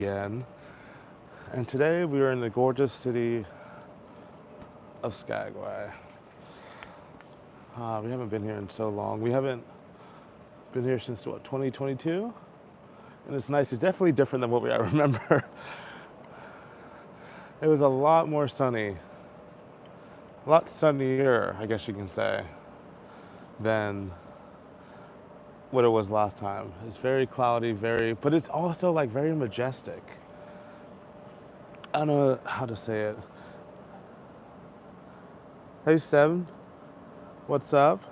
again. And today we are in the gorgeous city of Skagway. We haven't been here in so long. We haven't been here since what, 2022? And it's nice. It's definitely different than what I remember. It was a lot more sunny, a lot sunnier, I guess you can say, than what it was last time. It's very cloudy, but it's also like very majestic. I don't know how to say it. Hey Seb, what's up?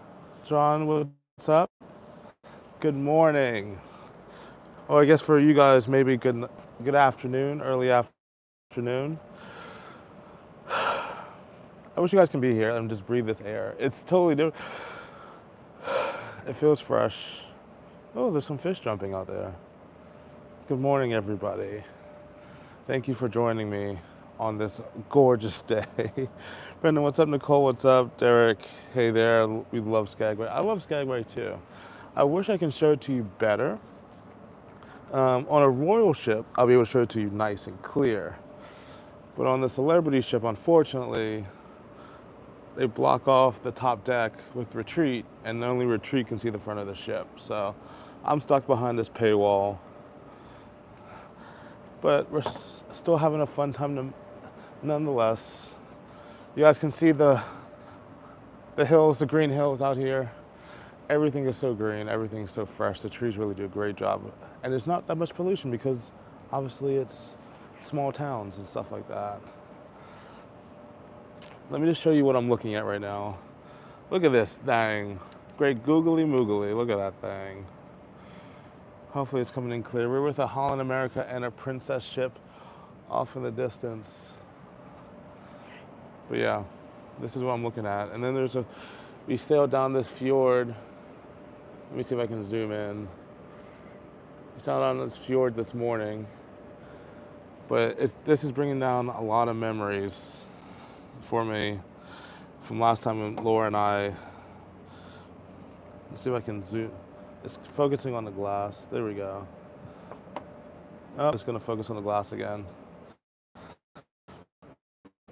John, what's up? Good morning. Or I guess for you guys, maybe good afternoon, early afternoon. I wish you guys can be here and just breathe this air. It's totally different. It feels fresh. Oh, there's some fish jumping out there. Good morning, everybody. Thank you for joining me on this gorgeous day. Brendan, what's up? Nicole, what's up? Derek, hey there. We love Skagway. I love Skagway too. I wish I can show it to you better. On a royal ship, I'll be able to show it to you nice and clear. But on the celebrity ship, unfortunately, they block off the top deck with retreat, and only retreat can see the front of the ship. So I'm stuck behind this paywall. But we're still having a fun time nonetheless. You guys can see the hills, the green hills out here. Everything is so green, everything is so fresh. The trees really do a great job. And there's not that much pollution because obviously it's small towns and stuff like that. Let me just show you what I'm looking at right now. Look at this thing. Great googly moogly, look at that thing. Hopefully it's coming in clear. We're with a Holland America and a Princess ship off in the distance. But yeah, this is what I'm looking at. And then we sailed down this fjord. Let me see if I can zoom in. We sailed down this fjord this morning. But this is bringing down a lot of memories for me from last time when Laura and I, let's see if I can zoom. It's focusing on the glass. There we go. Oh, it's gonna focus on the glass again.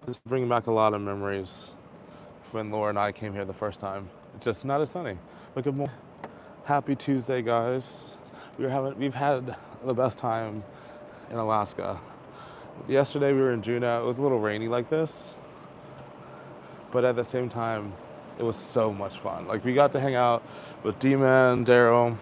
It's bringing back a lot of memories when Laura and I came here the first time. It's just not as sunny. But good morning. Happy Tuesday, guys. We've had the best time in Alaska. Yesterday we were in Juneau. It was a little rainy like this, but at the same time, it was so much fun. Like we got to hang out with D-Man, Daryl,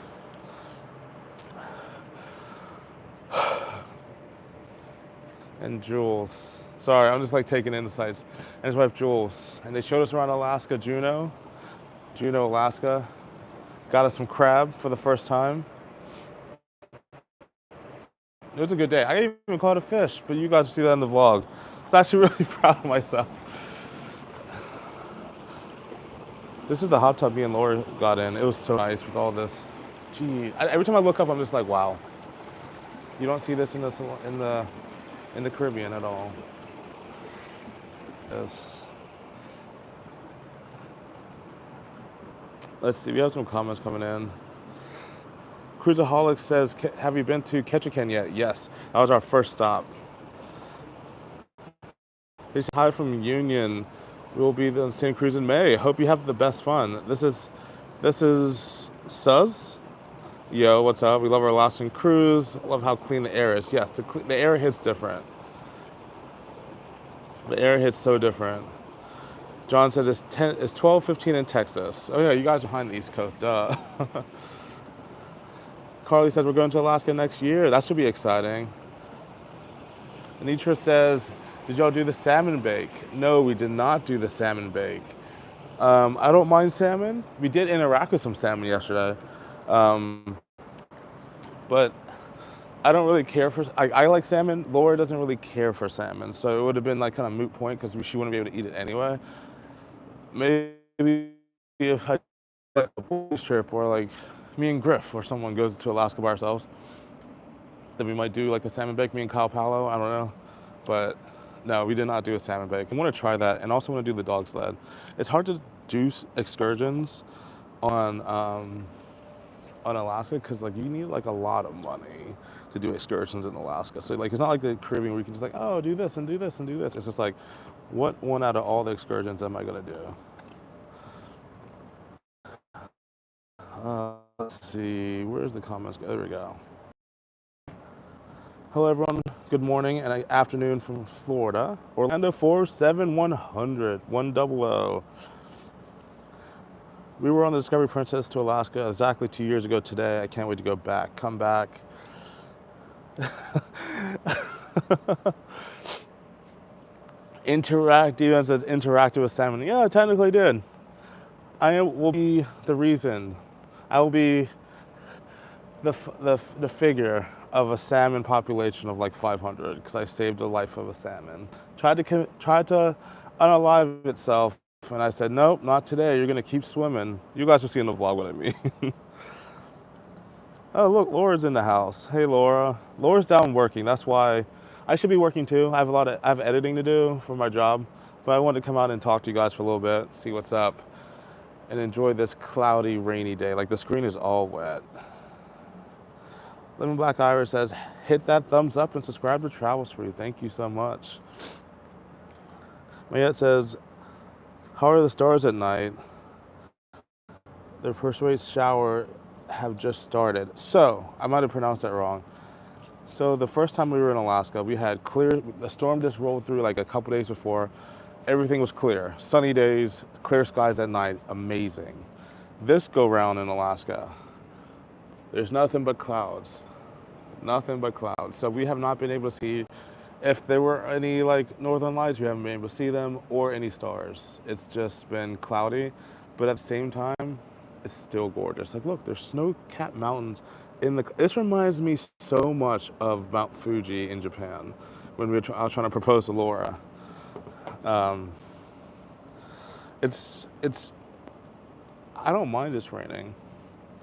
and Jules. Sorry, I'm just like taking in the sights. And his wife Jules. And they showed us around Alaska, Juneau, Alaska. Got us some crab for the first time. It was a good day. I didn't even caught a fish, but you guys will see that in the vlog. I was actually really proud of myself. This is the hot tub me and Laura got in. It was so nice with all this. Gee, every time I look up, I'm just like, wow. You don't see this in the Caribbean at all. Yes. Let's see. We have some comments coming in. Cruiserholic says, "Have you been to Ketchikan yet?" Yes, that was our first stop. They say hi from Union. We will be on the same cruise in May. Hope you have the best fun. This is Suz. Yo, what's up? We love our Alaskan cruise. Love how clean the air is. Yes, the air hits different. The air hits so different. John said it's 12:15 in Texas. Oh yeah, you guys are behind the East Coast, duh. Carly says we're going to Alaska next year. That should be exciting. Anitra says, did y'all do the salmon bake? No, we did not do the salmon bake. I don't mind salmon. We did interact with some salmon yesterday. But I don't really care for, I like salmon. Laura doesn't really care for salmon. So it would have been like kind of moot point because she wouldn't be able to eat it anyway. Maybe if I did a boys trip or like me and Griff or someone goes to Alaska by ourselves, then we might do like a salmon bake, me and Kyle Palo, I don't know. But no, we did not do a salmon bake. I want to try that and also want to do the dog sled. It's hard to do excursions on on Alaska because like you need like a lot of money to do excursions in Alaska. So like it's not like the Caribbean where you can just like, oh, do this and do this and do this. It's just like, what one out of all the excursions am I gonna do? Let's see, where's the comments? There we go. Hello everyone, good morning and afternoon from Florida. Orlando 47100, 100. We were on the Discovery Princess to Alaska exactly 2 years ago today. I can't wait to go back. Come back. Devan says interactive with salmon. Yeah, I technically did. I will be the reason. I will be the figure of a salmon population of like 500 because I saved the life of a salmon. Tried to unalive itself, and I said, nope, not today. You're gonna keep swimming. You guys will see in the vlog what I mean. Oh look, Laura's in the house. Hey Laura. Laura's down working. That's why I should be working too. I have editing to do for my job, but I wanted to come out and talk to you guys for a little bit, see what's up, and enjoy this cloudy, rainy day. Like the screen is all wet. Living Black Iris says, hit that thumbs up and subscribe to TravelSpree. Thank you so much. Mayette says, how are the stars at night? The Persuade shower have just started. So, I might have pronounced that wrong. So the first time we were in Alaska, we had the storm just rolled through like a couple days before. Everything was clear. Sunny days, clear skies at night, amazing. This go round in Alaska, there's nothing but clouds. Nothing but clouds. So we have not been able to see, if there were any like northern lights, we haven't been able to see them, or any stars. It's just been cloudy, but at the same time, it's still gorgeous. Like look, there's snow-capped mountains this reminds me so much of Mount Fuji in Japan when I was trying to propose to Laura. It's I don't mind it's raining.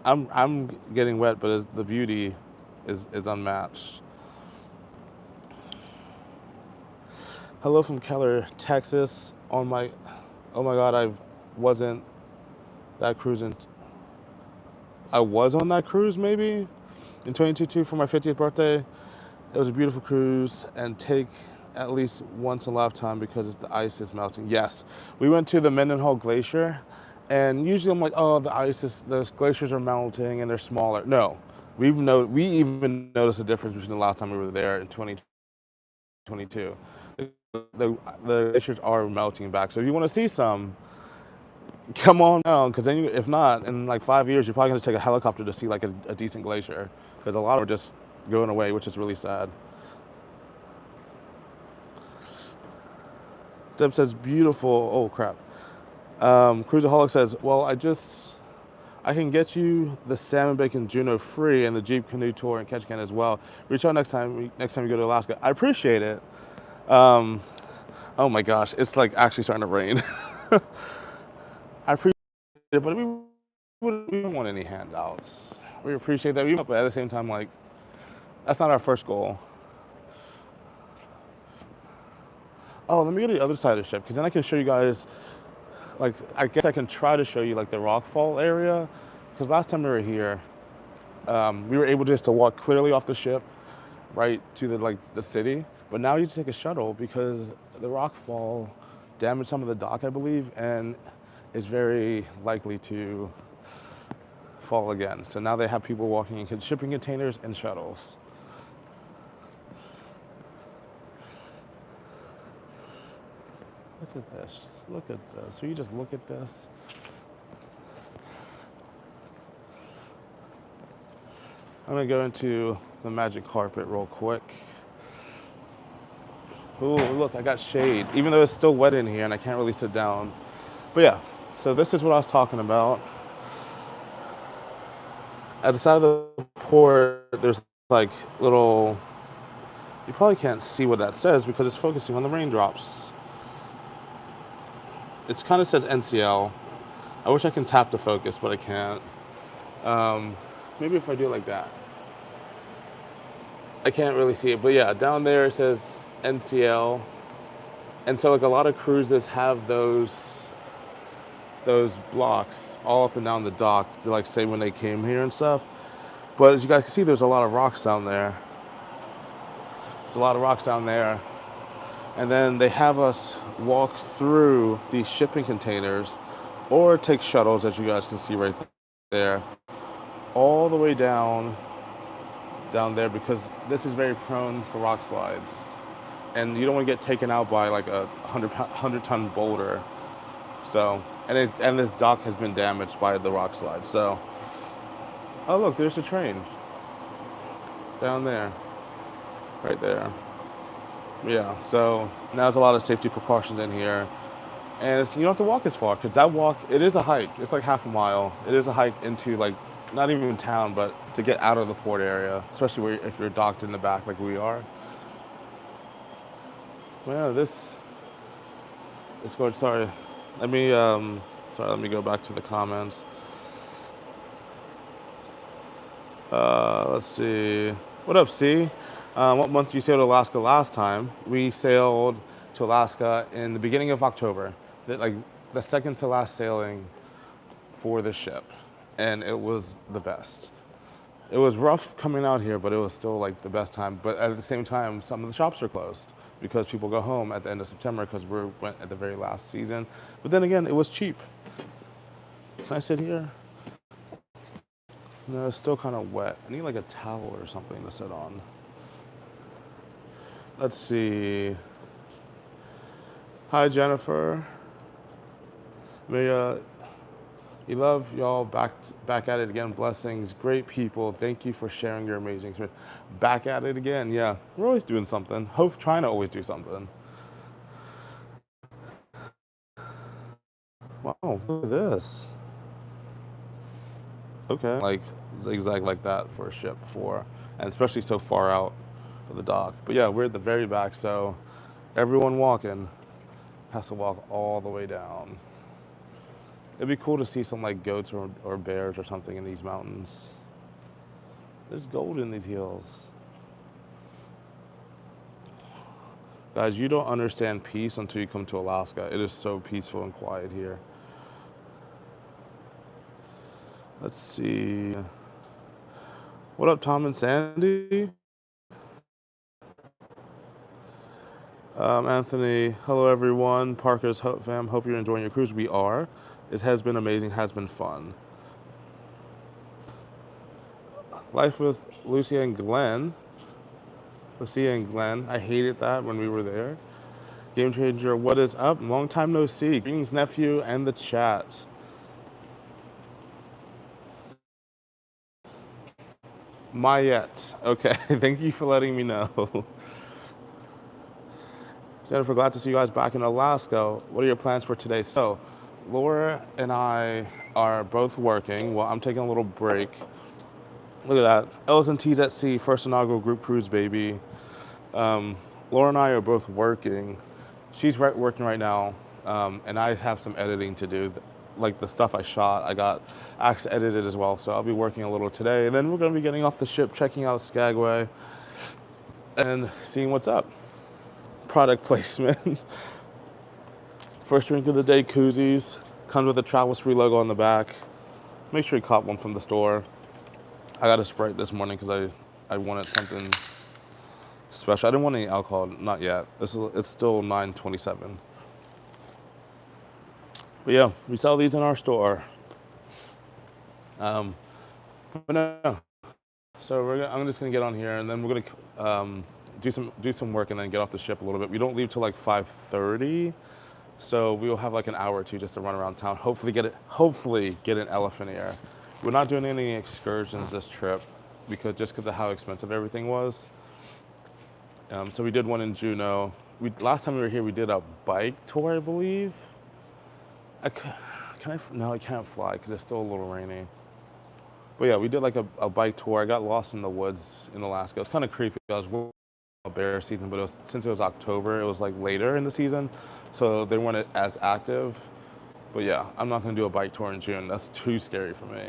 I'm getting wet, but the beauty is unmatched. Hello from Keller, Texas. Oh my God, I was on that cruise maybe in 2022 for my 50th birthday. It was a beautiful cruise and take at least once in a lifetime because the ice is melting. Yes, we went to the Mendenhall Glacier, and usually I'm like, oh, those glaciers are melting and they're smaller. No, we even noticed a difference between the last time we were there in 2022. The glaciers are melting back. So if you want to see some, come on down, because then if not, in like 5 years, you're probably going to take a helicopter to see like a decent glacier, because a lot are just going away, which is really sad. Deb says, beautiful. Oh, crap. Cruiserholic says, well, I can get you the salmon bacon Juno free and the Jeep canoe tour in Ketchikan as well. Reach out next time you go to Alaska. I appreciate it. Oh my gosh, it's like actually starting to rain. I appreciate it, but we don't want any handouts. We appreciate that, but at the same time, like, that's not our first goal. Oh, let me go to the other side of the ship, because then I can show you guys, like, I guess I can try to show you, like, the rockfall area, because last time we were here, we were able just to walk clearly off the ship right to the city, but now you have to take a shuttle because the rockfall damaged some of the dock, I believe, and is very likely to fall again. So now they have people walking in shipping containers and shuttles. Look at this. Look at this. So you just look at this. I'm gonna go into the magic carpet real quick. Ooh, look, I got shade, even though it's still wet in here and I can't really sit down. But yeah, so this is what I was talking about. At the side of the port, there's like little, you probably can't see what that says because it's focusing on the raindrops. It kind of says NCL. I wish I can tap the focus, but I can't. Maybe if I do it like that. I can't really see it, but yeah, down there it says NCL. And so like a lot of cruises have those blocks all up and down the dock to like say when they came here and stuff. But as you guys can see, there's a lot of rocks down there. There's a lot of rocks down there. And then they have us walk through these shipping containers or take shuttles, as you guys can see right there, all the way down there, because this is very prone for rock slides. And you don't want to get taken out by like a 100-ton boulder. So, and this dock has been damaged by the rock slide. So, oh look, there's a train down there, right there. Yeah, so now there's a lot of safety precautions in here. And you don't have to walk as far, because that walk, it is a hike. It's like half a mile. It is a hike into like, not even town, but to get out of the port area, especially if you're docked in the back like we are. Well, this is good. Sorry. Let me go back to the comments. Let's see. What up, C? What month did you sail to Alaska last time? We sailed to Alaska in the beginning of October. Like the second to last sailing for the ship. And it was the best. It was rough coming out here, but it was still like the best time. But at the same time, some of the shops are closed because people go home at the end of September because we went at the very last season. But then again, it was cheap. Can I sit here? No, it's still kind of wet. I need like a towel or something to sit on. Let's see. Hi, Jennifer. Mia, you love y'all back at it again. Blessings, great people. Thank you for sharing your amazing experience. Back at it again. Yeah, we're always doing something. Trying to always do something. Wow, look at this. Okay, like zigzag like that for a ship before, and especially so far out of the dock. But yeah, we're at the very back, so everyone walking has to walk all the way down. It'd be cool to see some like goats or bears or something in these mountains. There's gold in these hills. Guys, you don't understand peace until you come to Alaska. It is so peaceful and quiet here. Let's see. What up, Tom and Sandy? Anthony, hello everyone. Parker's fam, hope you're enjoying your cruise. We are. It has been amazing, has been fun. Life with Lucy and Glenn. I hated that when we were there. Game Changer, what is up? Long time no see. Greetings, nephew, and the chat. Mayette. Okay, thank you for letting me know. Jennifer, glad to see you guys back in Alaska. What are your plans for today? So, Laura and I are both working. Well, I'm taking a little break. Look at that. L's and T's at sea, first inaugural group cruise, baby. Laura and I are both working. She's working right now, and I have some editing to do. Like the stuff I shot, I got acts edited as well. So I'll be working a little today. And then we're going to be getting off the ship, checking out Skagway, and seeing what's up. Product placement. First drink of the day, koozies. Comes with a TravelSpree logo on the back. Make sure you cop one from the store. I got a Sprite this morning because I wanted something special. I didn't want any alcohol, not yet. It's still 9:27. But yeah, we sell these in our store. But no. So I'm just gonna get on here, and then we're gonna do some work, and then get off the ship a little bit. We don't leave till like 5:30, so we will have like an hour or two just to run around town. Hopefully get an elephant ear. We're not doing any excursions this trip because of how expensive everything was. So we did one in Juneau. Last time we were here, we did a bike tour, I believe. No, I can't fly because it's still a little rainy. But yeah, we did like a bike tour. I got lost in the woods in Alaska. It was kind of creepy. I was bear season, but since it was October, it was like later in the season, so they weren't as active. But yeah, I'm not gonna do a bike tour in June. That's too scary for me.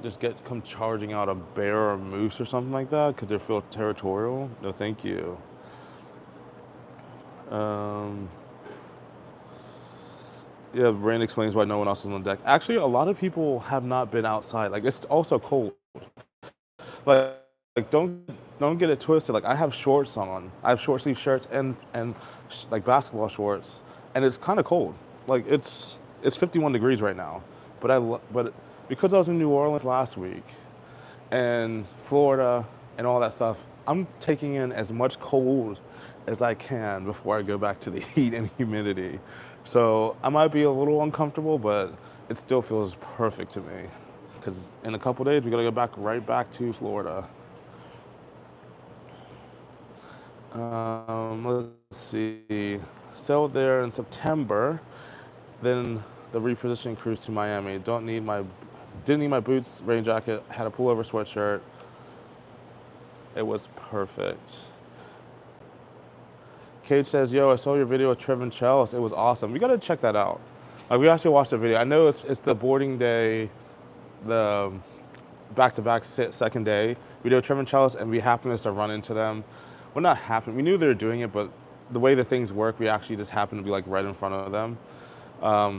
Just come charging out a bear or a moose or something like that because they feel territorial. No, thank you. Yeah, rain explains why no one else is on deck. Actually, a lot of people have not been outside. Like, it's also cold. Like, don't get it twisted. Like I have shorts on. I have short sleeve shirts and like basketball shorts, and it's kind of cold. Like it's 51 degrees right now. But because I was in New Orleans last week and Florida and all that stuff, I'm taking in as much cold as I can before I go back to the heat and humidity. So I might be a little uncomfortable, but it still feels perfect to me. Because in a couple days, we gotta go right back to Florida. Let's see. Sailed there in September, then the repositioning cruise to Miami. Didn't need my boots, rain jacket, had a pullover sweatshirt. It was perfect. Cage says, yo, I saw your video with Trev and Chels. It was awesome. We gotta check that out. Like we actually watched the video. I know it's the boarding day, the back-to-back second day. We did Trev and Chels and we happened to run into them. Well, not happen. We knew they were doing it, but the way the things work, we actually just happened to be like right in front of them.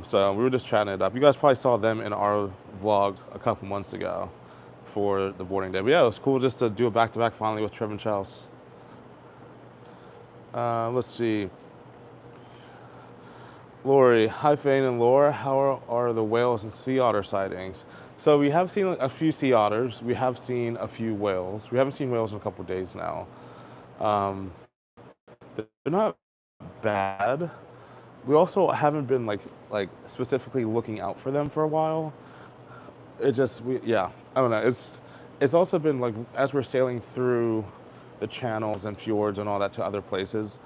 So we were just chatting it up. You guys probably saw them in our vlog a couple months ago for the boarding day. But yeah, it was cool just to do a back-to-back finally with Trev and Chels. Let's see. Lori, hi Fain and Laura. How are the whales and sea otter sightings? So we have seen a few sea otters. We have seen a few whales. We haven't seen whales in a couple of days now. They're not bad. We also haven't been like specifically looking out for them for a while. Yeah, I don't know. It's also been like as we're sailing through the channels and fjords and all that to other places,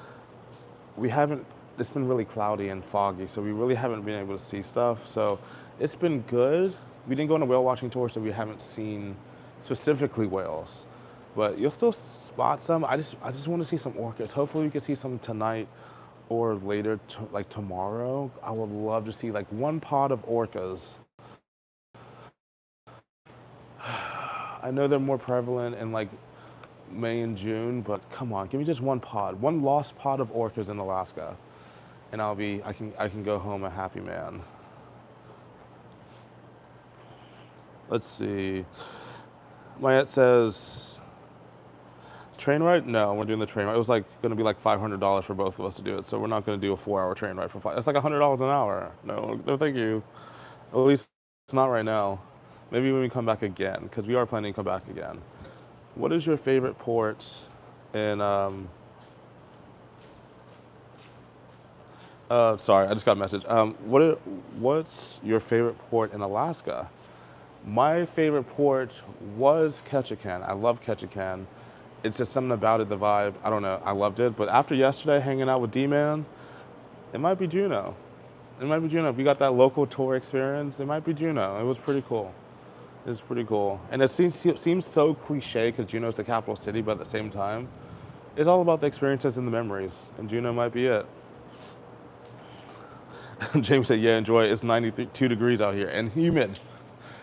it's been really cloudy and foggy, so we really haven't been able to see stuff. So it's been good. We didn't go on a whale watching tour, so we haven't seen specifically whales. But you'll still spot some. I just want to see some orcas. Hopefully we can see some tonight or later, like tomorrow. I would love to see like one pod of orcas. I know they're more prevalent in like May and June, but come on, give me just one lost pod of orcas in Alaska, and I can go home a happy man. Let's see. Mayette says, train ride? No, we're doing the train ride. It was like going to be like $500 for both of us to do it, so we're not going to do a 4-hour train ride for $5. That's like $100 an hour. No, thank you. At least it's not right now. Maybe when we come back again, because we are planning to come back again. What is your favorite port in, sorry, I just got a message. What's your favorite port in Alaska? My favorite port was Ketchikan. I love Ketchikan. It's just something about it, the vibe. I don't know, I loved it. But after yesterday, hanging out with D-Man, it might be Juneau. It might be Juneau. If you got that local tour experience, it might be Juneau. It was pretty cool. It's pretty cool. And it seems so cliche because Juneau's the capital city, but at the same time, it's all about the experiences and the memories. And Juneau might be it. James said, yeah, enjoy it. It's 92 degrees out here and humid.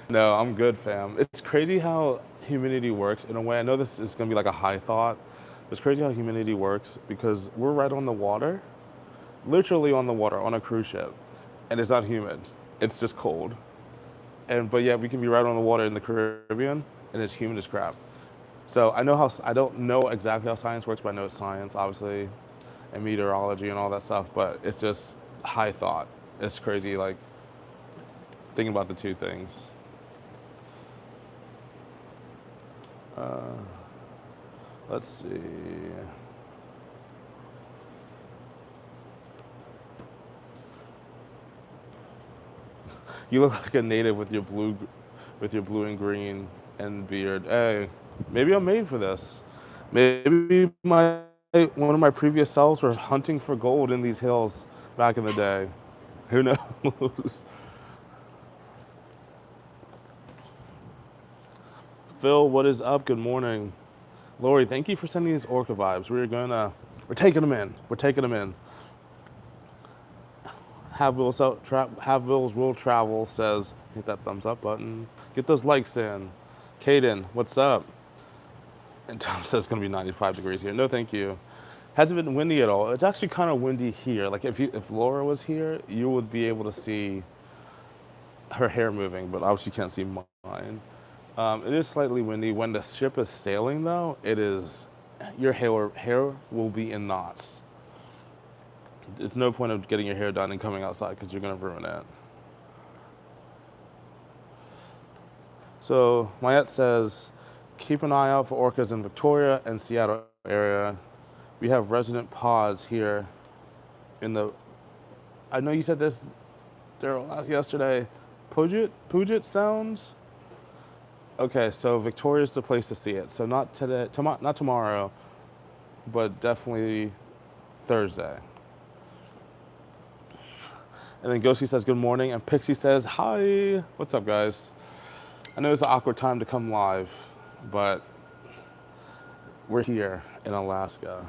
No, I'm good, fam. It's crazy how humidity works in a way. I know this is going to be like a high thought. It's crazy how humidity works because we're right on the water, literally on the water, on a cruise ship. And it's not humid. It's just cold. But yeah, we can be right on the water in the Caribbean, and it's humid as crap. So I don't know exactly how science works, but I know it's science, obviously, and meteorology and all that stuff. But it's just high thought. It's crazy, like thinking about the two things. Let's see. You look like a native with your blue and green and beard. Hey, maybe I'm made for this. Maybe one of my previous selves were hunting for gold in these hills back in the day. Who knows? Phil, what is up? Good morning. Lori, thank you for sending these orca vibes. We're taking them in. We're taking them in. Have Bills Will Travel says, hit that thumbs up button. Get those likes in. Caden, what's up? And Tom says it's gonna be 95 degrees here. No, thank you. Hasn't been windy at all. It's actually kind of windy here. Like if Laura was here, you would be able to see her hair moving, but obviously you can't see mine. It is slightly windy. When the ship is sailing, though, your hair will be in knots. There's no point of getting your hair done and coming outside because you're gonna ruin it. So Mayette says, keep an eye out for orcas in Victoria and Seattle area. We have resident pods here in the, I know you said this, Daryl, yesterday, Puget Sounds? Okay, so Victoria's the place to see it. So not today, not tomorrow, but definitely Thursday. And then Ghosty says good morning, and Pixie says hi. What's up, guys? I know it's an awkward time to come live, but we're here in Alaska,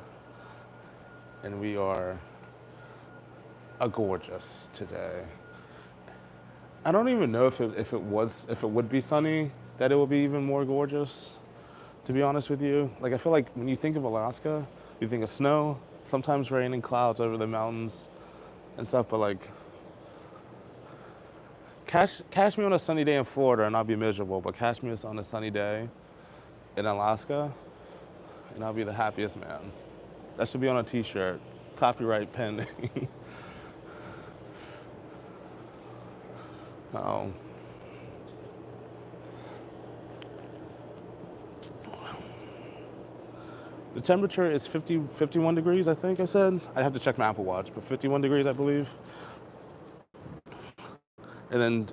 and we are gorgeous today. I don't even know if it would be sunny, that it would be even more gorgeous, to be honest with you. Like, I feel like when you think of Alaska, you think of snow, sometimes rain and clouds over the mountains and stuff, but like, catch me on a sunny day in Florida and I'll be miserable, but catch me on a sunny day in Alaska and I'll be the happiest man. That should be on a t-shirt, copyright pending. Oh. The temperature is 51 degrees, I think I said. I have to check my Apple Watch, but 51 degrees, I believe. And then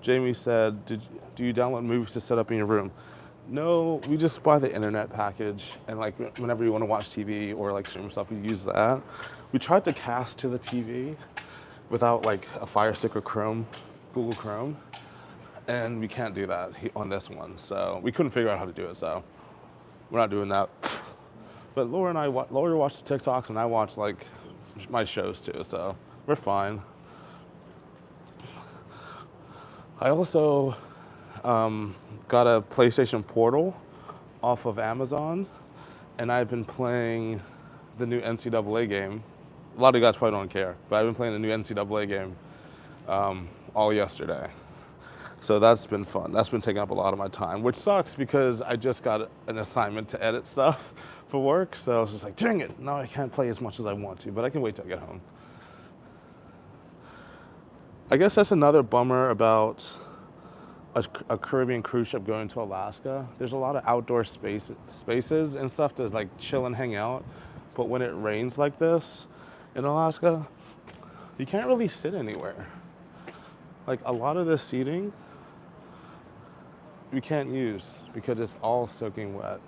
Jamie said, do you download movies to set up in your room? No, we just buy the internet package, and like whenever you want to watch TV or like stream stuff, we use that. We tried to cast to the TV without like a Fire Stick or Google Chrome, and we can't do that on this one. So we couldn't figure out how to do it, so we're not doing that. But Laura watched the TikToks, and I watch like my shows too, so we're fine. I also got a PlayStation Portal off of Amazon, and I've been playing the new NCAA game. A lot of you guys probably don't care, but I've been playing the new NCAA game all yesterday. So that's been fun. That's been taking up a lot of my time, which sucks because I just got an assignment to edit stuff for work. So I was just like, dang it, now I can't play as much as I want to, but I can wait till I get home. I guess that's another bummer about a Caribbean cruise ship going to Alaska. There's a lot of outdoor spaces and stuff to like chill and hang out. But when it rains like this in Alaska, you can't really sit anywhere. Like a lot of the seating, we can't use because it's all soaking wet.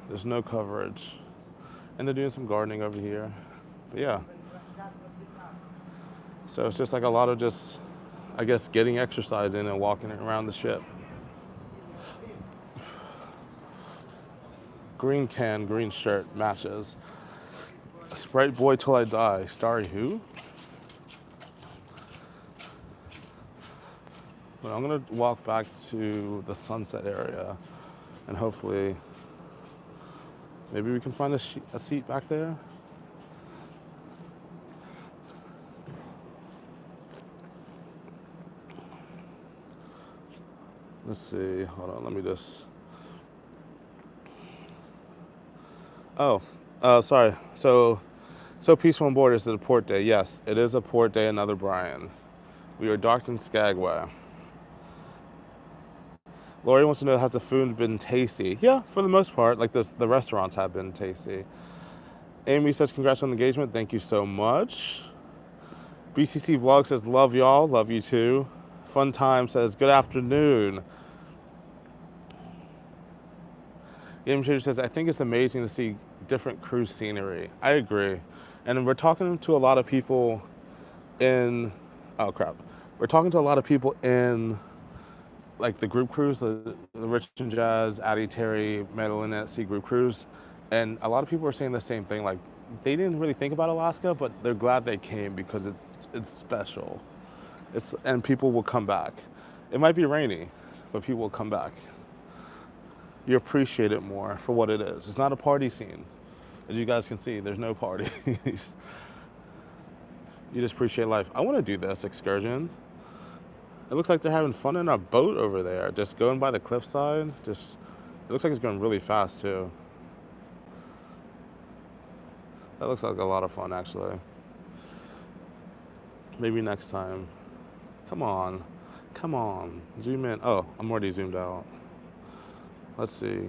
There's no coverage. And they're doing some gardening over here. But yeah. So it's just like a lot of just, I guess, getting exercise in and walking around the ship. Green can, green shirt matches. Sprite boy till I die. Starry who? But I'm gonna walk back to the sunset area and hopefully maybe we can find a seat back there. Let's see, hold on, let me just. Sorry. So peaceful on board, is it a port day? Yes, it is a port day, another Brian. We are docked in Skagway. Lori wants to know, has the food been tasty? Yeah, for the most part, like the restaurants have been tasty. Amy says, congrats on the engagement, thank you so much. BCC Vlog says, love y'all, love you too. Fun Time says, good afternoon. Game Changer says, I think it's amazing to see different cruise scenery. I agree. And we're talking to a lot of people in, We're talking to a lot of people in like the group cruise, the Rich and Jazz, Addie, Terry, Madeline at Sea group cruise. And a lot of people are saying the same thing. Like they didn't really think about Alaska, but they're glad they came because it's special. And people will come back. It might be rainy, but people will come back. You appreciate it more for what it is. It's not a party scene. As you guys can see, there's no parties. You just appreciate life. I want to do this excursion. It looks like they're having fun in a boat over there, just going by the cliffside. Just, it looks like it's going really fast too. That looks like a lot of fun, actually. Maybe next time. Come on. Come on. Zoom in. Oh, I'm already zoomed out. Let's see.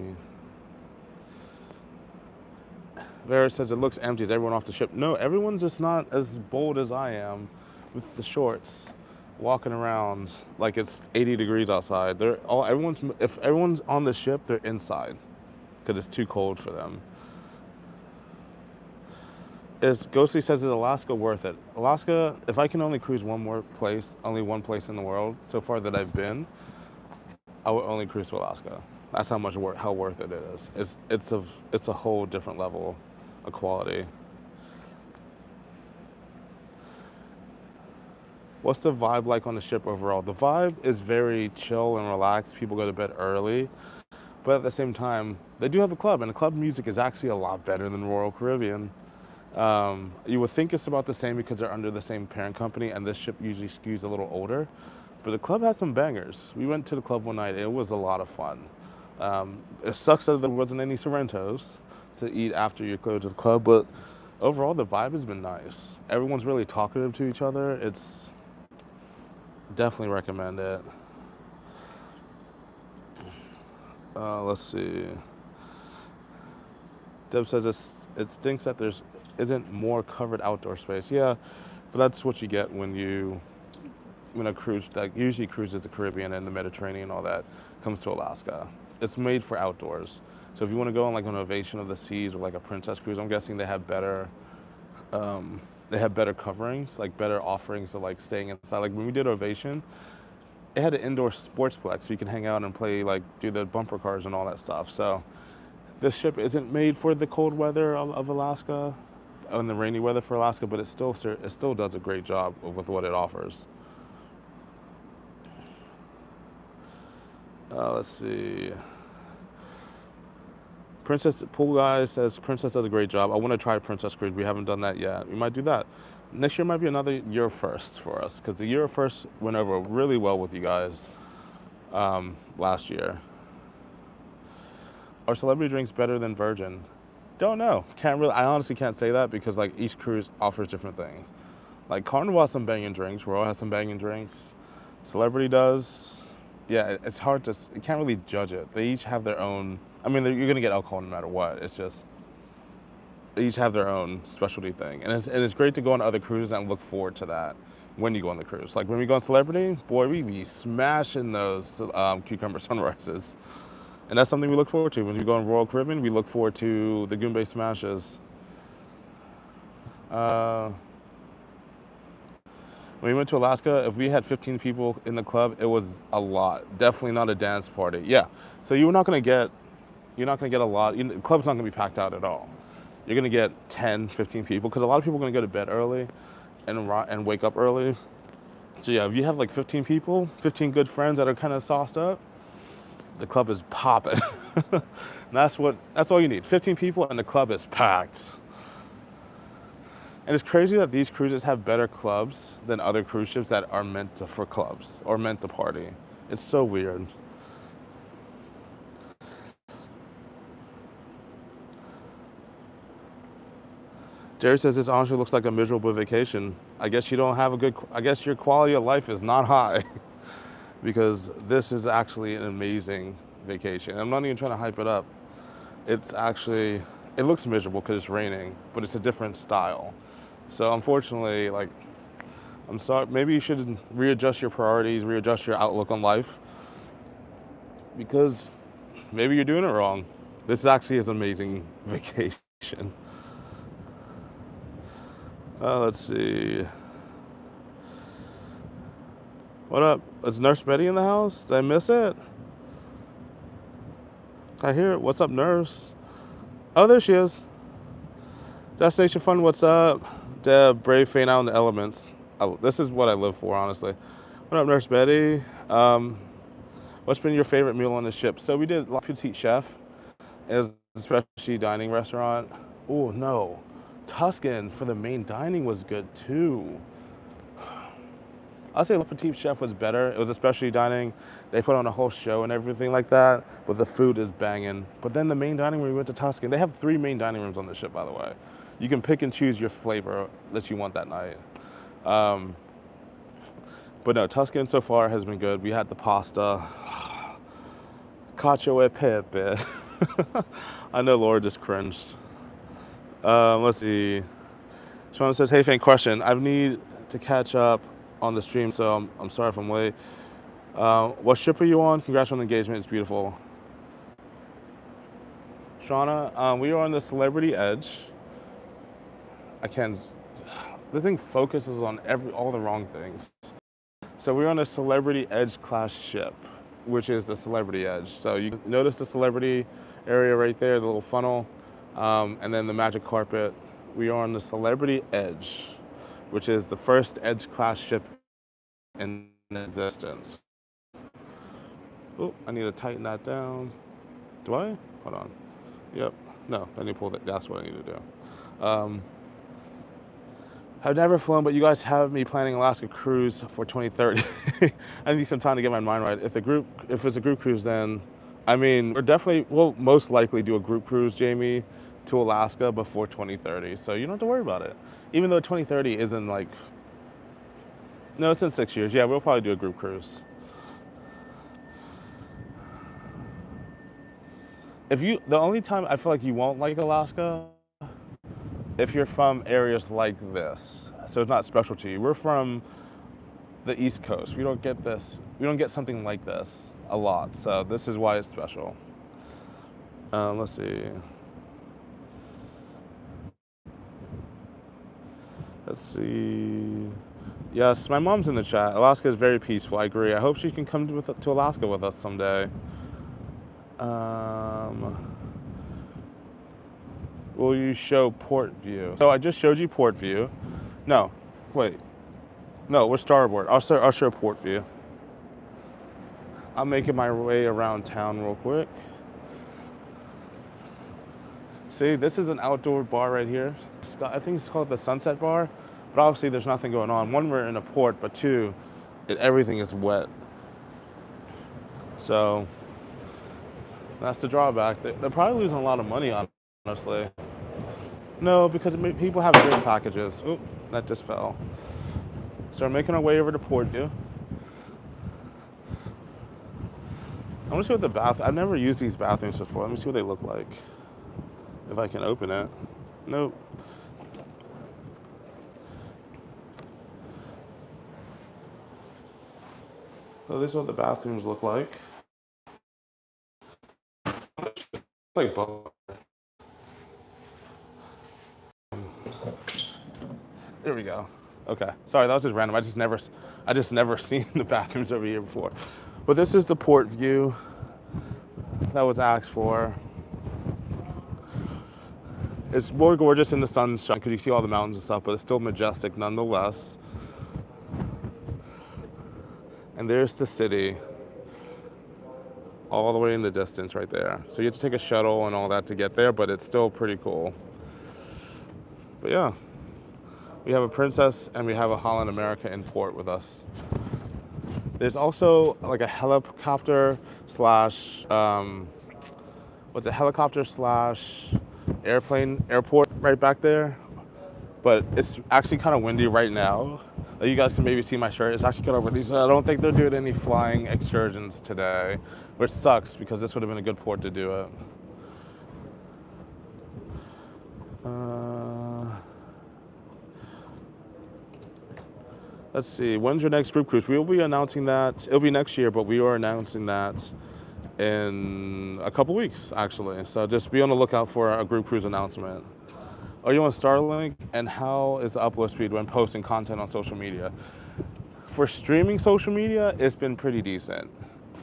Vera says it looks empty. Is everyone off the ship? No, everyone's just not as bold as I am with the shorts, walking around like it's 80 degrees outside. If everyone's on the ship, they're inside because it's too cold for them. Ghostly says, is Alaska worth it? Alaska, if I can only cruise only one place in the world so far that I've been, I would only cruise to Alaska. That's how worth it is. It's a whole different level of quality. What's the vibe like on the ship overall? The vibe is very chill and relaxed. People go to bed early, but at the same time, they do have a club, and the club music is actually a lot better than Royal Caribbean. You would think it's about the same because they're under the same parent company, and this ship usually skews a little older. But the club has some bangers. We went to the club one night, and it was a lot of fun. It sucks that there wasn't any Sorrentos to eat after you go to the club, but overall the vibe has been nice. Everyone's really talkative to each other. It's definitely recommend it. Let's see. Deb says it stinks that there isn't more covered outdoor space. Yeah, but that's what you get when a cruise that usually cruises the Caribbean and the Mediterranean and all that comes to Alaska. It's made for outdoors. So if you want to go on like an Ovation of the Seas or like a Princess cruise, I'm guessing they have better coverings, like better offerings of like staying inside. Like when we did Ovation, it had an indoor sportsplex, so you can hang out and play, like do the bumper cars and all that stuff. So this ship isn't made for the cold weather of Alaska and the rainy weather for Alaska, but it still does a great job with what it offers. Let's see. Princess Pool Guy says Princess does a great job. I want to try Princess Cruise. We haven't done that yet. We might do that. Next year might be another year first for us because the year first went over really well with you guys last year. Are celebrity drinks better than Virgin? Don't know. I honestly can't say that because like each cruise offers different things. Like Carnival has some banging drinks. Royal has some banging drinks. Celebrity does. Yeah, it's hard you can't really judge it. They each have their own. I mean, you're gonna get alcohol no matter what. It's just they each have their own specialty thing, and it's great to go on other cruises and look forward to that when you go on the cruise. Like when we go on Celebrity, boy, we be smashing those cucumber sunrises, and that's something we look forward to. When we go on Royal Caribbean, we look forward to the Goombay smashes. When we went to Alaska, if we had 15 people in the club, it was a lot. Definitely not a dance party. Yeah. So you're not gonna get a lot. The club's not gonna be packed out at all. You're gonna get 10, 15 people because a lot of people are gonna go to bed early and wake up early. So yeah, if you have like 15 people, 15 good friends that are kind of sauced up, the club is popping. That's all you need. 15 people and the club is packed. And it's crazy that these cruises have better clubs than other cruise ships that are for clubs or meant to party. It's so weird. Jerry says this honestly looks like a miserable vacation. I guess you don't have I guess your quality of life is not high because this is actually an amazing vacation. I'm not even trying to hype it up. It looks miserable because it's raining, but it's a different style. So unfortunately, like, I'm sorry, maybe you should readjust your priorities, readjust your outlook on life because maybe you're doing it wrong. This actually is an amazing vacation. Let's see. What up? Is Nurse Betty in the house? Did I miss it? I hear it. What's up, Nurse? Oh, there she is. Destination Fun, what's up? Deb, Brave, Faint Out in the Elements. This is what I live for, honestly. What up, Nurse Betty? What's been your favorite meal on the ship? So we did La Petite Chef. It was a specialty dining restaurant. Oh, no. Tuscan for the main dining was good, too. I'll say Le Petit Chef was better. It was especially dining. They put on a whole show and everything like that, but the food is banging. But then the main dining room, we went to Tuscan. They have 3 main dining rooms on the ship, by the way. You can pick and choose your flavor that you want that night. But no, Tuscan so far has been good. We had the pasta. Cacio e pepe. I know Laura just cringed. Let's see. Sean says, hey, Fain, question. I need to catch up on the stream, so I'm sorry if I'm late. What ship are you on? Congrats on the engagement. It's beautiful. Shauna, we are on the Celebrity Edge. This thing focuses on all the wrong things. So we're on a Celebrity Edge class ship, which is the Celebrity Edge. So you notice the Celebrity area right there, the little funnel, and then the magic carpet. We are on the Celebrity Edge, which is the first Edge class ship in existence. Oh, I need to tighten that down. Do I? Hold on. Yep. No, I need to pull that. That's what I need to do. I've never flown, but you guys have me planning Alaska cruise for 2030. I need some time to get my mind right. If it's a group cruise, then, I mean, we'll most likely do a group cruise, Jamie, to Alaska before 2030. So you don't have to worry about it. Even though 2030 isn't like, no, it's in 6 years. Yeah, we'll probably do a group cruise. The only time I feel like you won't like Alaska, if you're from areas like this, so it's not special to you. We're from the East Coast. We don't get this. We don't get something like this a lot. So this is why it's special. Let's see. Let's see. Yes, my mom's in the chat. Alaska is very peaceful. I agree. I hope she can come to Alaska with us someday. Will you show port view? So I just showed you port view. No, wait. No, we're starboard. I'll show port view. I'm making my way around town real quick. See, this is an outdoor bar right here. I think it's called the Sunset Bar, but obviously there's nothing going on. One, we're in a port, but two, everything is wet. So that's the drawback. They're probably losing a lot of money on, honestly. No, because people have great packages. Oop, that just fell. So we're making our way over to Port View. I want to see what the I've never used these bathrooms before. Let me see what they look like. If I can open it. Nope. So this is what the bathrooms look like. Like both. There we go. Okay. Sorry, that was just random. I just never seen the bathrooms over here before. But this is the port view that was asked for. It's more gorgeous in the sunshine because you see all the mountains and stuff, but it's still majestic nonetheless. And there's the city all the way in the distance right there. So you have to take a shuttle and all that to get there, but it's still pretty cool. But yeah, we have a Princess and we have a Holland America in port with us. There's also like a helicopter slash airport right back there. But it's actually kind of windy right now. You guys can maybe see my shirt. It's actually kind of windy, so I don't think they're doing any flying excursions today, which sucks because this would have been a good port to do it. Let's see, when's your next group cruise? We will be announcing that. It'll be next year, but we are announcing that in a couple weeks, actually. So just be on the lookout for a group cruise announcement. Are you on Starlink? And how is the upload speed when posting content on social media? For streaming social media, it's been pretty decent.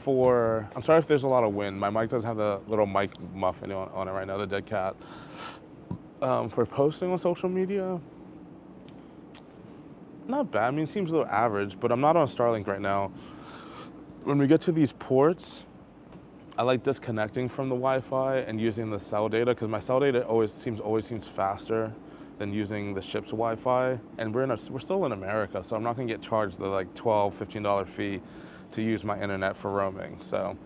I'm sorry if there's a lot of wind. My mic doesn't have the little mic muffin on it right now, the dead cat. For posting on social media, not bad. I mean, it seems a little average, but I'm not on Starlink right now. When we get to these ports, I like disconnecting from the Wi-Fi and using the cell data because my cell data always seems faster than using the ship's Wi-Fi. And we're still in America, so I'm not gonna get charged the like $12, $15 fee to use my internet for roaming. So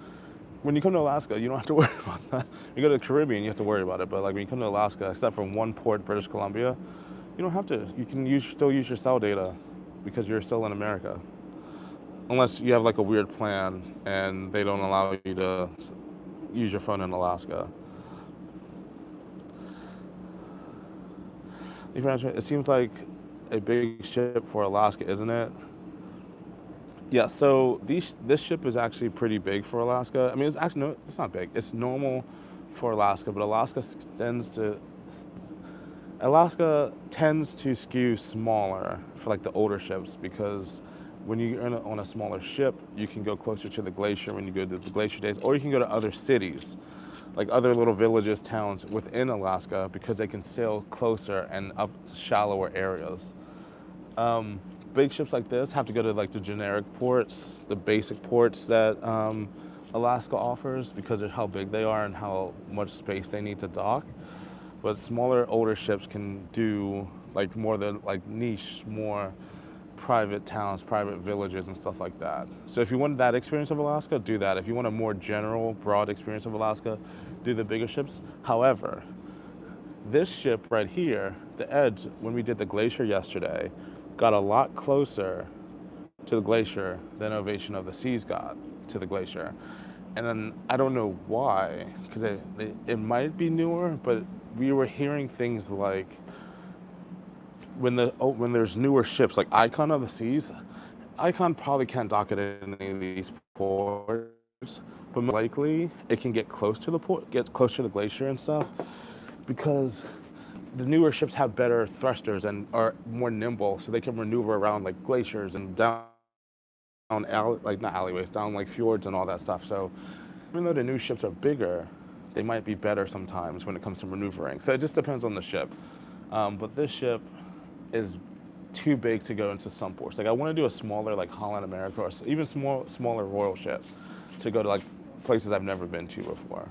when you come to Alaska, you don't have to worry about that. You go to the Caribbean, you have to worry about it. But like when you come to Alaska, except for one port, British Columbia, you don't have to. You can still use your cell data because you're still in America. Unless you have like a weird plan and they don't allow you to use your phone in Alaska. It seems like a big ship for Alaska, isn't it? Yeah, so this ship is actually pretty big for Alaska. I mean, it's actually no, it's not big. It's normal for Alaska, but Alaska tends to skew smaller for like the older ships because when you're on a smaller ship, you can go closer to the glacier when you go to the glacier days, or you can go to other cities, like other little villages, towns within Alaska because they can sail closer and up shallower areas. Big ships like this have to go to like the generic ports, the basic ports that Alaska offers because of how big they are and how much space they need to dock. But smaller, older ships can do like more than like niche, more private towns, private villages and stuff like that. So if you want that experience of Alaska, do that. If you want a more general, broad experience of Alaska, do the bigger ships. However, this ship right here, the Edge, when we did the Glacier yesterday, got a lot closer to the Glacier than Ovation of the Seas got to the Glacier. And then I don't know why, because it might be newer, but we were hearing things like when there's newer ships, like Icon of the Seas, Icon probably can't dock at any of these ports, but more likely it can get close to the port, get close to the Glacier and stuff, because the newer ships have better thrusters and are more nimble, so they can maneuver around like glaciers and down like not alleyways, down like fjords and all that stuff. So even though the new ships are bigger, they might be better sometimes when it comes to maneuvering. So it just depends on the ship. But this ship is too big to go into some ports. Like I want to do a smaller like Holland America or even smaller Royal ships to go to like places I've never been to before.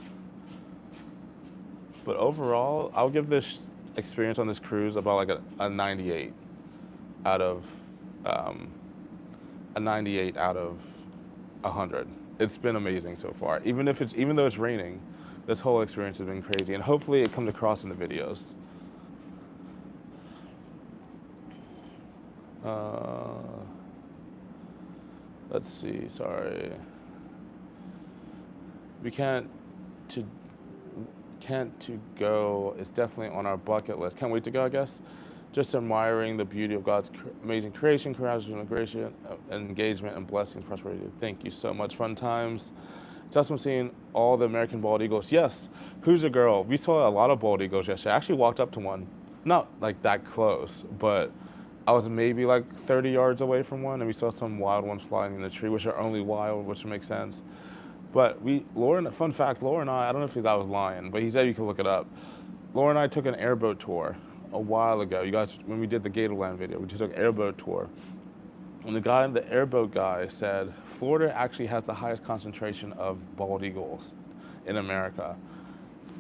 But overall, I'll give this experience on this cruise about like a 98 out of a 98 out of 100. It's been amazing so far. Even though it's raining, this whole experience has been crazy, and hopefully it comes across in the videos. Let's see. Sorry, we can't to go. It's definitely on our bucket list. Can't wait to go, I guess. Just admiring the beauty of God's amazing creation, congratulations, engagement, and blessings, prosperity. Thank you so much. Fun times. It's awesome seeing all the American bald eagles. Yes, who's a girl? We saw a lot of bald eagles yesterday. I actually walked up to one, not like that close, but I was maybe like 30 yards away from one, and we saw some wild ones flying in the tree, which are only wild, which makes sense. But fun fact, Laura and I don't know if that was lying, but he said you can look it up. Laura and I took an airboat tour a while ago. You guys, when we did the Gatorland video, we just took an airboat tour. And the airboat guy said, Florida actually has the highest concentration of bald eagles in America.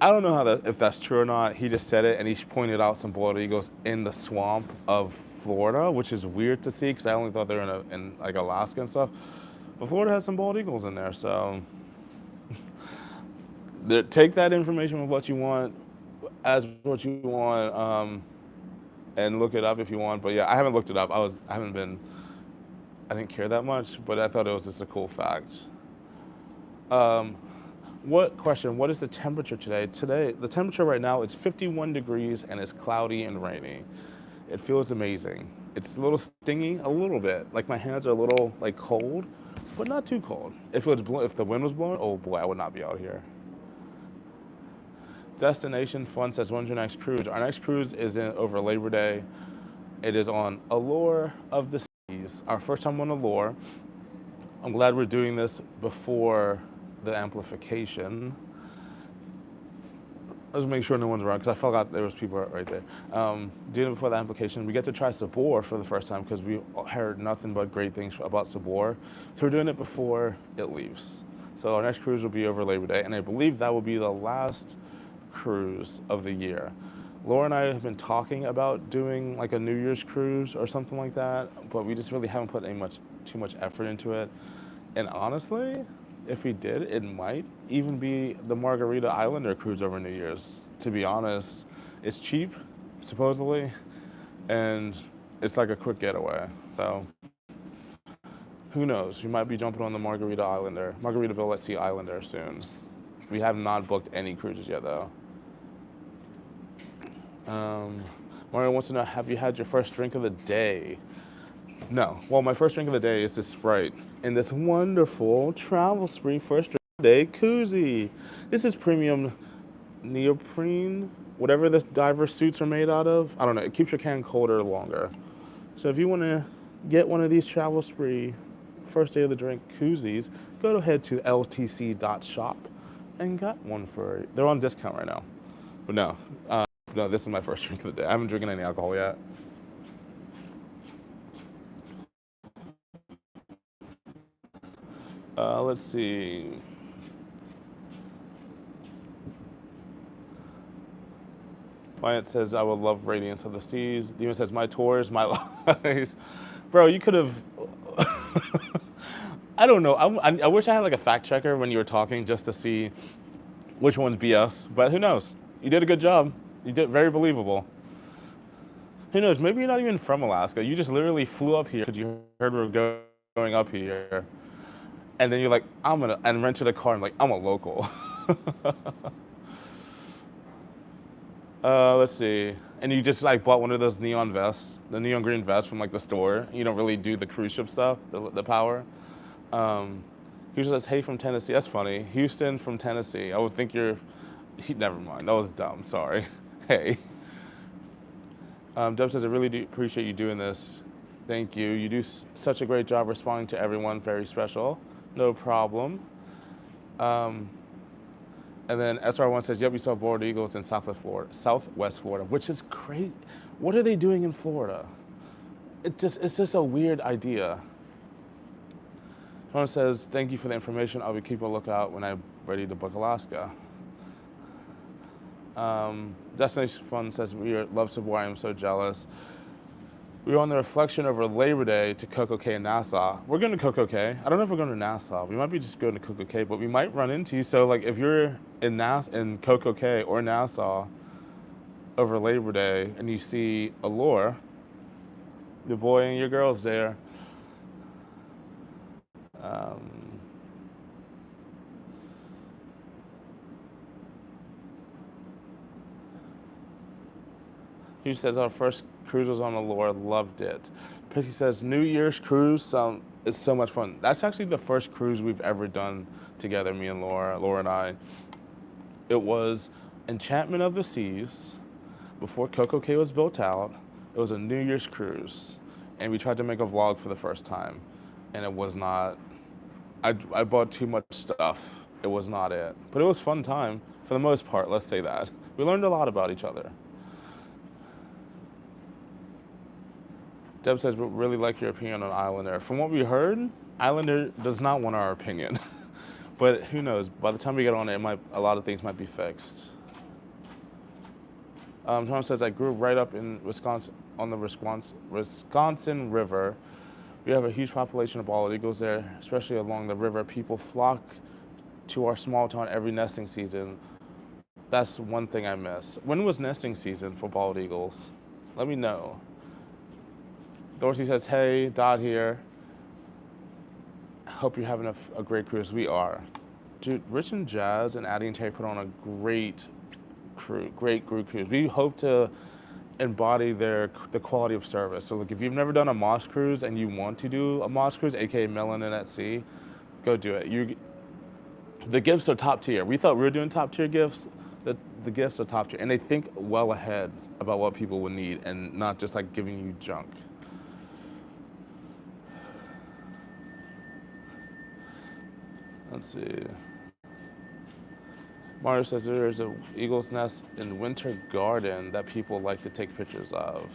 I don't know if that's true or not. He just said it, and he pointed out some bald eagles in the swamp of Florida, which is weird to see because I only thought they were in like Alaska and stuff. But Florida has some bald eagles in there, so take that information with what you want, as what you want, and look it up if you want. But yeah, I haven't looked it up. I didn't care that much, but I thought it was just a cool fact. What is the temperature today? Today, the temperature right now is 51 degrees and it's cloudy and rainy. It feels amazing. It's a little stingy, a little bit. Like my hands are a little like cold, but not too cold. If the wind was blowing, oh boy, I would not be out here. Destination Fun says, when's your next cruise? Our next cruise is over Labor Day. It is on Allure of the Seas. Our first time on Allure. I'm glad we're doing this before the amplification. Let's make sure no one's around because I forgot there was people right there. Doing it before the amplification. We get to try Sabor for the first time because we heard nothing but great things about Sabor. So we're doing it before it leaves. So our next cruise will be over Labor Day, and I believe that will be the last cruise of the year. Laura and I have been talking about doing like a New Year's cruise or something like that, but we just really haven't put too much effort into it. And honestly, if we did, it might even be the Margarita Islander cruise over New Year's. To be honest, it's cheap, supposedly, and it's like a quick getaway. So who knows? We might be jumping on the Margaritaville at Sea Islander soon. We have not booked any cruises yet, though. Mario wants to know, have you had your first drink of the day? No. Well, my first drink of the day is this Sprite in this wonderful TravelSpree first drink of the day koozie. This is premium neoprene, whatever the diver suits are made out of. I don't know. It keeps your can colder longer. So if you want to get one of these TravelSpree first day of the drink koozies, go ahead to ltc.shop and get one for, they're on discount right now. But no, this is my first drink of the day. I haven't drinking any alcohol yet. Let's see. Wyatt says, I would love Radiance of the Seas. Demon says, my tours, my lives. Bro, you could have, I don't know. I wish I had like a fact checker when you were talking just to see which one's BS, but who knows? You did a good job. You did very believable. Who knows? Maybe you're not even from Alaska. You just literally flew up here because you heard we were going up here. And then you're like, and rented a car and like, I'm a local. Let's see. And you just like bought one of those neon vests, the neon green vest from like the store. You don't really do the cruise ship stuff, the power. Houston says, hey from Tennessee. That's funny. Houston from Tennessee. I would think never mind. That was dumb. Sorry. Hey. Deb says, I really do appreciate you doing this. Thank you. You do such a great job responding to everyone. Very special. No problem. And then SR1 says, yep, we saw bald eagles in Southwest Florida, which is great. What are they doing in Florida? It's just a weird idea. Someone says, thank you for the information. I'll be keeping a lookout when I'm ready to book Alaska. Destination Fun says, we love to boy, I'm so jealous. We were on the Reflection over Labor Day to Coco Cay and Nassau. We're going to Coco Cay. I don't know if we're going to Nassau. We might be just going to Coco Cay, but we might run into you. So like if you're in Coco Cay or Nassau over Labor Day and you see Allure, your boy and your girl's there. He says our first cruise was on Allure, loved it. Pixie says New Year's cruise, it's so much fun. That's actually the first cruise we've ever done together, me and Laura and I. It was Enchantment of the Seas, before Coco Cay was built out. It was a New Year's cruise, and we tried to make a vlog for the first time, and it was not, I bought too much stuff. It was not it. But it was a fun time, for the most part, let's say that. We learned a lot about each other. Deb says, we really like your opinion on Islander. From what we heard, Islander does not want our opinion. But who knows? By the time we get on it, a lot of things might be fixed. Tom says, I grew right up in Wisconsin, on the Wisconsin River. We have a huge population of bald eagles there, especially along the river. People flock to our small town every nesting season. That's one thing I miss. When was nesting season for bald eagles? Let me know. Dorothy says, hey, Dot here. Hope you're having a great cruise. We are. Dude, Rich and Jazz and Addie and Terry put on a great group cruise. We hope to embody the quality of service. So look, if you've never done a Moss cruise and you want to do a Moss cruise, aka Melanin at Sea, go do it. The gifts are top tier. We thought we were doing top tier gifts. The gifts are top tier. And they think well ahead about what people would need and not just like giving you junk. Let's see. Mario says there's an eagle's nest in Winter Garden that people like to take pictures of.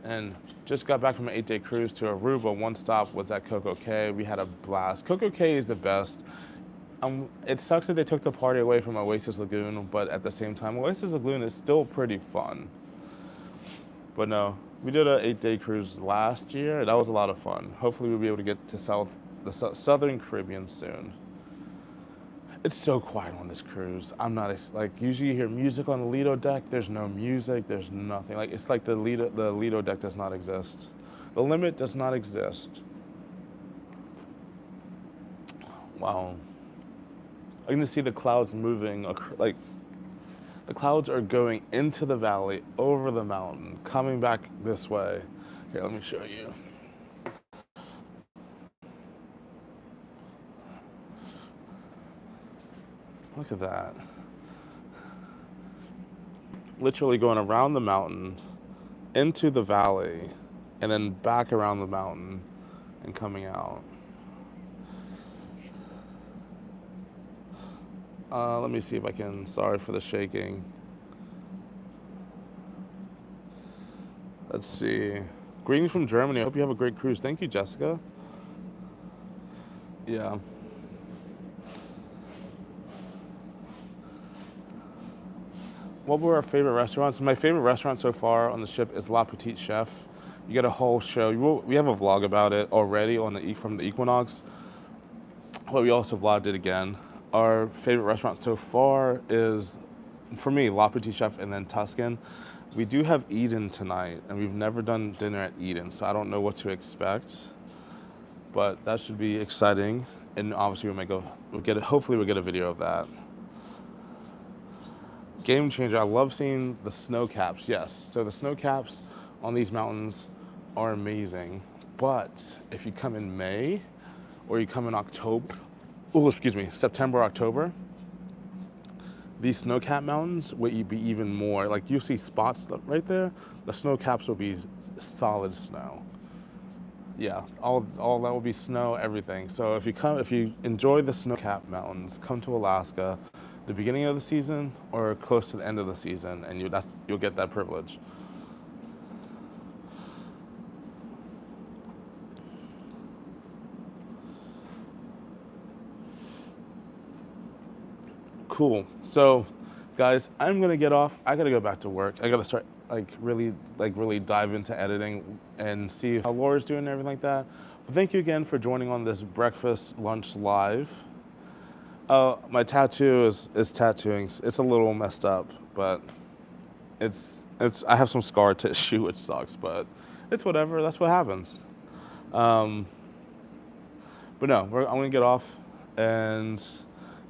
And just got back from an 8-day cruise to Aruba. One stop was at Coco Cay. We had a blast. Coco Cay is the best. It sucks that they took the party away from Oasis Lagoon, but at the same time, Oasis Lagoon is still pretty fun. But no, we did an 8-day cruise last year. That was a lot of fun. Hopefully we'll be able to get to the Southern Caribbean soon. It's so quiet on this cruise. I'm not, like, usually you hear music on the Lido deck. There's no music, there's nothing. Like, it's like the Lido deck does not exist. The limit does not exist. Wow. I can see the clouds moving, like, the clouds are going into the valley, over the mountain, coming back this way. Here, let me show you. Look at that. Literally going around the mountain, into the valley, and then back around the mountain and coming out. Let me see if I can, sorry for the shaking. Let's see. Greetings from Germany. I hope you have a great cruise. Thank you, Jessica. Yeah. What were our favorite restaurants? My favorite restaurant so far on the ship is La Petite Chef. You get a whole show. We have a vlog about it already from the Equinox, but we also vlogged it again. Our favorite restaurant so far is, for me, La Petite Chef and then Tuscan. We do have Eden tonight, and we've never done dinner at Eden, so I don't know what to expect, but that should be exciting. And obviously hopefully we'll get a video of that. Game changer, I love seeing the snow caps, yes. So the snow caps on these mountains are amazing, but if you come in May or you come in September, October, these snow-capped mountains will be even more, like you see spots right there, the snow caps will be solid snow. Yeah, all that will be snow, everything. So if you enjoy the snow-capped mountains, come to Alaska, the beginning of the season or close to the end of the season, and you'll get that privilege. Cool. So, guys, I'm gonna get off. I gotta go back to work. I gotta start really dive into editing and see how Laura's doing and everything like that. But thank you again for joining on this breakfast lunch live. My tattoo is tattooing. It's a little messed up, but I have some scar tissue, which sucks, but it's whatever. That's what happens. But no, I'm gonna get off, and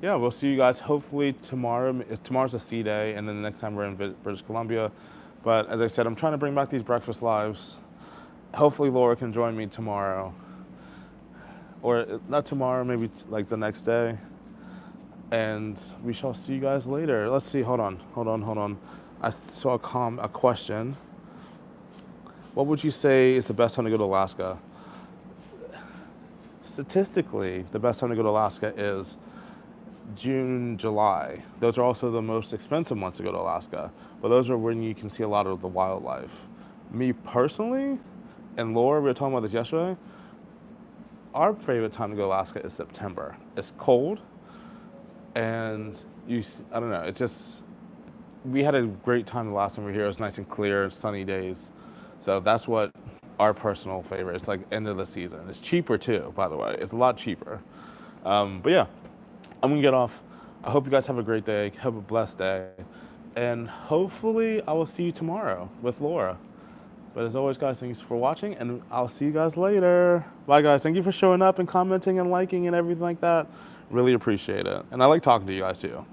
yeah, we'll see you guys hopefully tomorrow. Tomorrow's a sea day, and then the next time we're in British Columbia. But as I said, I'm trying to bring back these breakfast lives. Hopefully Laura can join me tomorrow, or not tomorrow, maybe like the next day. And we shall see you guys later. Let's see, hold on. I saw a question. What would you say is the best time to go to Alaska? Statistically, the best time to go to Alaska is June, July. Those are also the most expensive months to go to Alaska, but those are when you can see a lot of the wildlife. Me personally, and Laura, we were talking about this yesterday, our favorite time to go to Alaska is September. It's cold, and I don't know, we had a great time the last time we were here. It was nice and clear, sunny days. So that's what our personal favorite. It's like end of the season. It's cheaper too, by the way. It's a lot cheaper. But yeah, I'm gonna get off. I hope you guys have a great day. Have a blessed day. And hopefully I will see you tomorrow with Laura. But as always, guys, thanks for watching, and I'll see you guys later. Bye, guys. Thank you for showing up and commenting and liking and everything like that. Really appreciate it. And I like talking to you guys too.